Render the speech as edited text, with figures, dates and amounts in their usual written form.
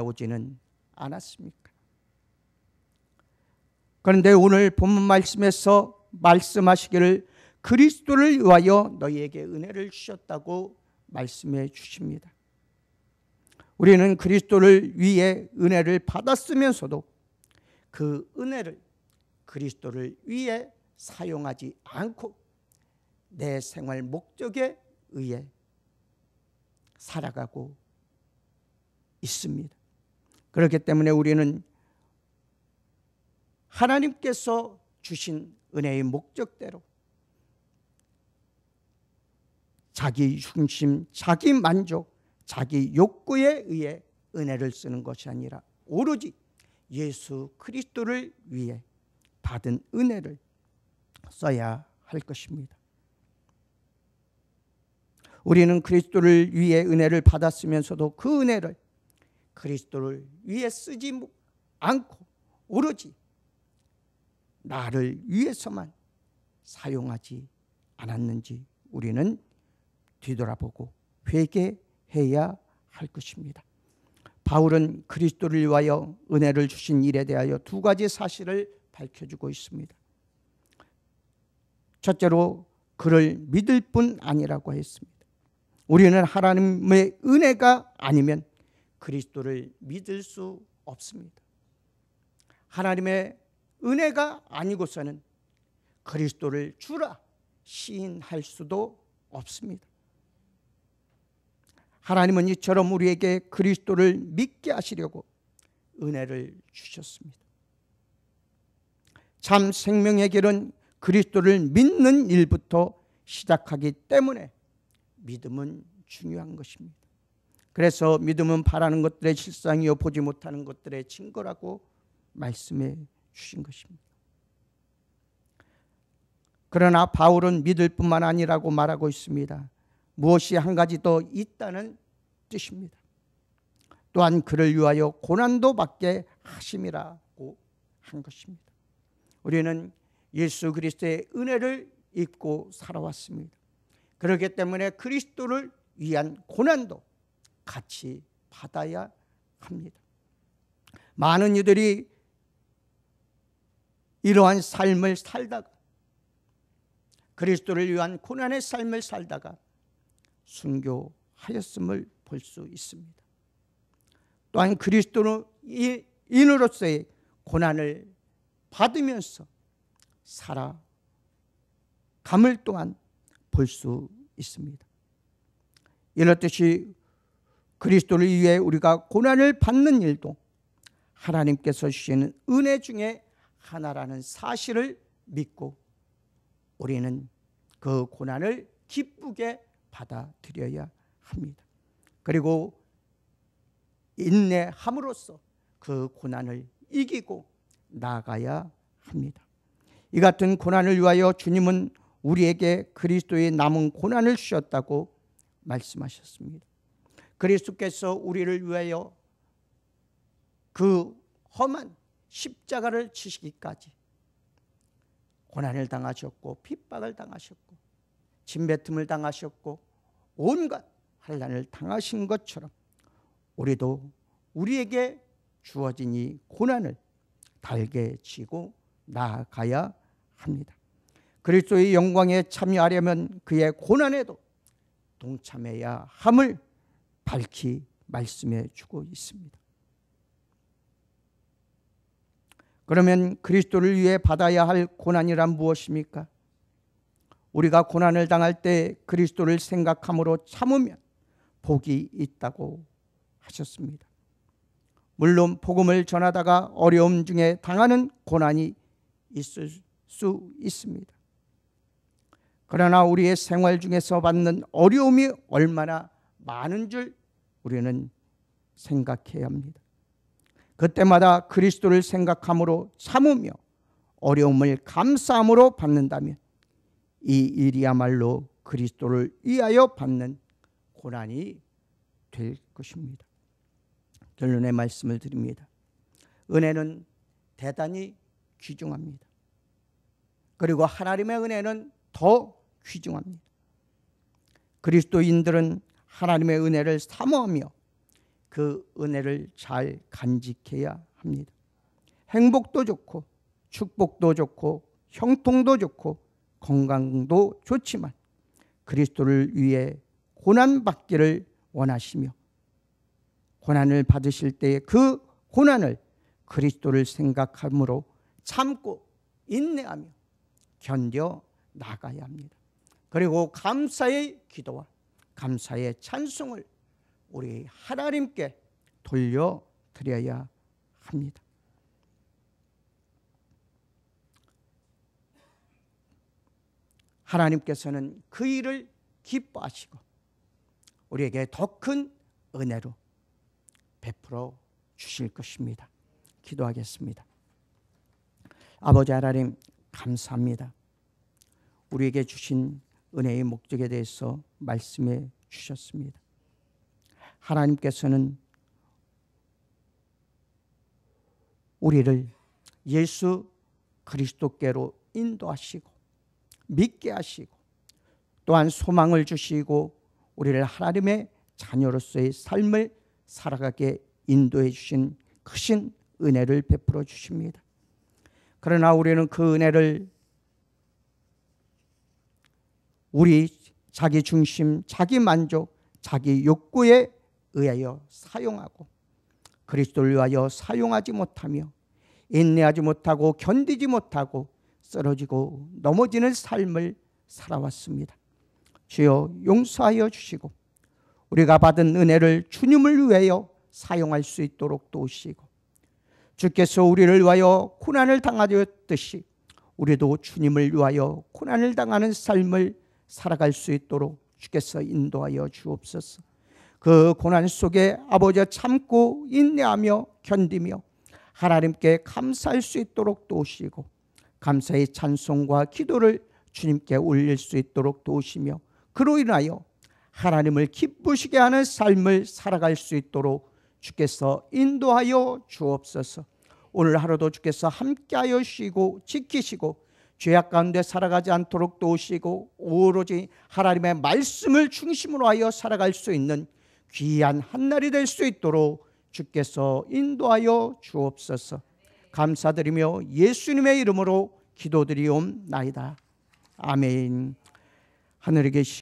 오지는 않았습니까? 그런데 오늘 본문 말씀에서 말씀하시기를 그리스도를 위하여 너희에게 은혜를 주셨다고 말씀해 주십니다. 우리는 그리스도를 위해 은혜를 받았으면서도 그 은혜를 그리스도를 위해 사용하지 않고 내 생활 목적에 의해 살아가고 있습니다. 그렇기 때문에 우리는 하나님께서 주신 은혜의 목적대로 자기 중심, 자기 만족, 자기 욕구에 의해 은혜를 쓰는 것이 아니라 오로지 예수 그리스도를 위해 받은 은혜를 써야 할 것입니다. 우리는 그리스도를 위해 은혜를 받았으면서도 그 은혜를 그리스도를 위해 쓰지 않고 오로지 나를 위해서만 사용하지 않았는지 우리는 뒤돌아보고 회개해야 할 것입니다. 바울은 그리스도를 위하여 은혜를 주신 일에 대하여 두 가지 사실을 밝혀주고 있습니다. 첫째로 그를 믿을 뿐 아니라고 했습니다. 우리는 하나님의 은혜가 아니면 그리스도를 믿을 수 없습니다. 하나님의 은혜가 아니고서는 그리스도를 주라 시인할 수도 없습니다. 하나님은 이처럼 우리에게 그리스도를 믿게 하시려고 은혜를 주셨습니다. 참 생명의 길은 그리스도를 믿는 일부터 시작하기 때문에 믿음은 중요한 것입니다. 그래서 믿음은 바라는 것들의 실상이요 보지 못하는 것들의 증거라고 말씀해 주신 것입니다. 그러나 바울은 믿을 뿐만 아니라고 말하고 있습니다. 무엇이 한 가지 더 있다는 뜻입니다. 또한 그를 위하여 고난도 받게 하심이라고 한 것입니다. 우리는 예수 그리스도의 은혜를 입고 살아왔습니다. 그렇기 때문에 그리스도를 위한 고난도 같이 받아야 합니다. 많은 이들이 이러한 삶을 살다가 그리스도를 위한 고난의 삶을 살다가 순교하였음을 볼 수 있습니다. 또한 그리스도인으로서의 고난을 받으면서 살아감을 또한 볼 수 있습니다. 이렇듯이 그리스도를 위해 우리가 고난을 받는 일도 하나님께서 주시는 은혜 중에 하나라는 사실을 믿고 우리는 그 고난을 기쁘게 받아들여야 합니다. 그리고 인내함으로써 그 고난을 이기고 나아가야 합니다. 이 같은 고난을 위하여 주님은 우리에게 그리스도의 남은 고난을 주셨다고 말씀하셨습니다. 그리스도께서 우리를 위하여 그 험한 십자가를 지시기까지 고난을 당하셨고 핍박을 당하셨고 침뱉음을 당하셨고 온갖 환난을 당하신 것처럼 우리도 우리에게 주어진 이 고난을 달게 지고 나아가야 합니다. 그리스도의 영광에 참여하려면 그의 고난에도 동참해야 함을 밝히 말씀해 주고 있습니다. 그러면 그리스도를 위해 받아야 할 고난이란 무엇입니까? 우리가 고난을 당할 때 그리스도를 생각함으로 참으면 복이 있다고 하셨습니다. 물론 복음을 전하다가 어려움 중에 당하는 고난이 있을 수 있습니다. 그러나 우리의 생활 중에서 받는 어려움이 얼마나 많은 줄 우리는 생각해야 합니다. 그때마다 그리스도를 생각함으로 참으며 어려움을 감사함으로 받는다면 이 일이야말로 그리스도를 위하여 받는 고난이 될 것입니다. 결론의 말씀을 드립니다. 은혜는 대단히 귀중합니다. 그리고 하나님의 은혜는 더 귀중합니다. 그리스도인들은 하나님의 은혜를 사모하며 그 은혜를 잘 간직해야 합니다. 행복도 좋고 축복도 좋고 형통도 좋고 건강도 좋지만 그리스도를 위해 고난받기를 원하시며 고난을 받으실 때 그 고난을 그리스도를 생각함으로 참고 인내하며 견뎌 나가야 합니다. 그리고 감사의 기도와 감사의 찬송을 우리 하나님께 돌려드려야 합니다. 하나님께서는 그 일을 기뻐하시고 우리에게 더 큰 은혜로 베풀어 주실 것입니다. 기도하겠습니다. 아버지 하나님, 감사합니다. 우리에게 주신 은혜의 목적에 대해서 말씀해 주셨습니다. 하나님께서는 우리를 예수 그리스도께로 인도하시고 믿게 하시고 또한 소망을 주시고 우리를 하나님의 자녀로서의 삶을 살아가게 인도해 주신 크신 은혜를 베풀어 주십니다. 그러나 우리는 그 은혜를 우리 자기 중심, 자기 만족, 자기 욕구에 의하여 사용하고 그리스도를 위하여 사용하지 못하며 인내하지 못하고 견디지 못하고 쓰러지고 넘어지는 삶을 살아왔습니다. 주여 용서하여 주시고 우리가 받은 은혜를 주님을 위하여 사용할 수 있도록 도우시고 주께서 우리를 위하여 고난을 당하셨듯이 우리도 주님을 위하여 고난을 당하는 삶을 살아갈 수 있도록 주께서 인도하여 주옵소서. 그 고난 속에 아버지 참고 인내하며 견디며 하나님께 감사할 수 있도록 도우시고 감사의 찬송과 기도를 주님께 올릴 수 있도록 도우시며 그로 인하여 하나님을 기쁘시게 하는 삶을 살아갈 수 있도록 주께서 인도하여 주옵소서. 오늘 하루도 주께서 함께하여 주시고 지키시고 죄악 가운데 살아가지 않도록 도우시고 오로지 하나님의 말씀을 중심으로 하여 살아갈 수 있는 귀한 한날이 될 수 있도록 주께서 인도하여 주옵소서. 감사드리며 예수님의 이름으로 기도드리옵나이다. 아멘. 하늘에 계신